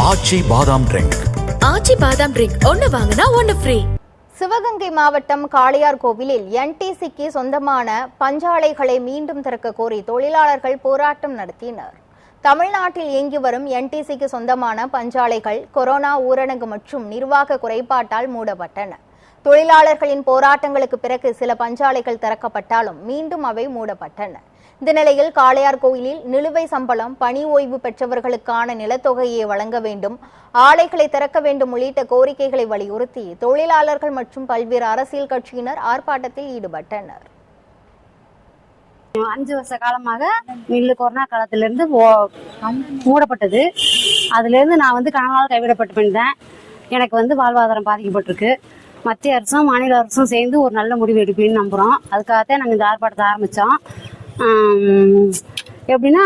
ஆச்சி பாதாம் ட்ரிங்க். ஆச்சி பாதாம் ட்ரிங்க் ஒன்னு வாங்கினா ஒன்னு ஃப்ரீ. சிவகங்கை மாவட்டம் காளையார்கோவிலில் என்டிசிக்கு சொந்தமான பஞ்சாலைகளை மீண்டும் திறக்க கோரி தொழிலாளர்கள் போராட்டம் நடத்தினர். தமிழ்நாட்டில் இயங்கி வரும் என்டிசிக்கு சொந்தமான பஞ்சாலைகள் கொரோனா ஊரடங்கு மற்றும் நிர்வாக குறைபாட்டால் மூடப்பட்டன. தொழிலாளர்களின் போராட்டங்களுக்கு பிறகு சில பஞ்சாலைகள் திறக்கப்பட்டாலும் மீண்டும் அவை மூடப்பட்டன. இந்த நிலையில் காளையார்கோவிலில் நிலுவை சம்பளம், பணி ஓய்வு பெற்றவர்களுக்கான நிலத்தொகையை வழங்க வேண்டும், ஆலைகளை திறக்க வேண்டும் உள்ளிட்ட கோரிக்கைகளை வலியுறுத்தி தொழிலாளர்கள் மற்றும் பல்வேறு அரசியல் கட்சியினர் ஆர்ப்பாட்டத்தில் ஈடுபட்டனர். 5 வருஷ காலமாக மில்லு கொரோனா காலத்திலிருந்து மூடப்பட்டது. அதுல இருந்து நான் கணவனால் கைவிடப்பட்டு வந்தேன். எனக்கு வாழ்வாதாரம் பாதிக்கப்பட்டிருக்கு. மத்திய அரசும் மாநில அரசும் சேர்ந்து ஒரு நல்ல முடிவு எடுப்பீன்னு நம்புறோம். அதுக்காகத்தான் நாங்கள் இந்த ஆர்ப்பாட்டத்தை ஆரம்பிச்சோம். எப்படின்னா,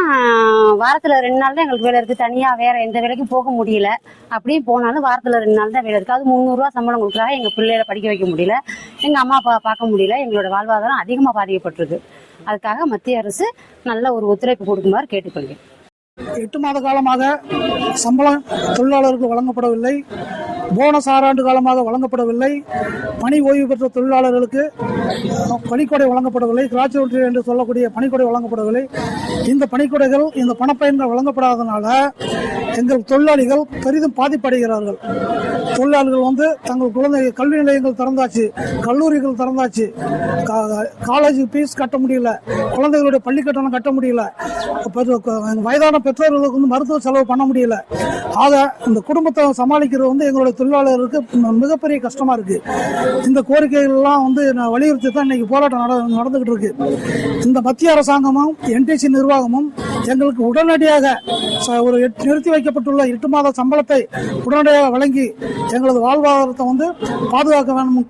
வாரத்துல 2 நாள் தான் எங்களுக்கு வேலை இருக்கு. தனியா வேற எந்த வேலைக்கும் போக முடியல. அப்படியே போனாலும் வாரத்துல 2 நாள் தான் வேலை இருக்கு. அது 300 ரூபா சம்பளம் கொடுக்குறாங்க. எங்க பிள்ளைகளை படிக்க வைக்க முடியல, எங்க அம்மா அப்பா பார்க்க முடியல. எங்களோட வாழ்வாதாரம் அதிகமா பாதிக்கப்பட்டிருக்கு. அதுக்காக மத்திய அரசு நல்ல ஒரு ஒத்துழைப்பு கொடுக்குமாறு கேட்டுக்கொள்கிறேன். 8 மாத காலமாக சம்பளம் தொழிலாளர்களுக்கு வழங்கப்படவில்லை. போனஸ் 6 ஆண்டு காலமாக வழங்கப்படவில்லை. பணி ஓய்வு பெற்ற தொழிலாளர்களுக்கு பணிக்கொடை வழங்கப்படவில்லை. கிராச்சுவிட்டி என்று சொல்லக்கூடிய பணிக்கொடை வழங்கப்படவில்லை. இந்த பணிக்கொடைகள், இந்த பணப்பயன்கள் வழங்கப்படாதனால எங்கள் தொழிலாளிகள் பெரிதும் பாதிப்படைகிறார்கள். தொழிலாளர்கள் தங்கள் குழந்தை கல்வி நிலையங்கள் திறந்தாச்சு, கல்லூரிகள் திறந்தாச்சு, காலேஜ் ஃபீஸ் கட்ட முடியல, குழந்தைகளுடைய பள்ளி கட்டணம் கட்ட முடியல, வயதான பெற்றோர்களுக்கு மருத்துவ செலவு பண்ண முடியல. ஆக இந்த குடும்பத்தை சமாளிக்கிறது எங்களுடைய தொழிலாளர்களுக்கு மிகப்பெரிய கஷ்டமா இருக்கு. இந்த கோரிக்கைகள் எல்லாம் வலியுறுத்தி தான் இன்னைக்கு போராட்டம் நடந்துகிட்டு இருக்கு. இந்த மத்திய அரசாங்கமும் என்டிசி நிர்வாகமும் எங்களுக்கு உடனடியாக ஒரு நிறுத்தி வைக்கப்பட்டுள்ள 8 மாத சம்பளத்தை உடனடியாக வழங்கி எங்களது வாழ்வாதாரத்தை பாதுகாக்க வேண்டும்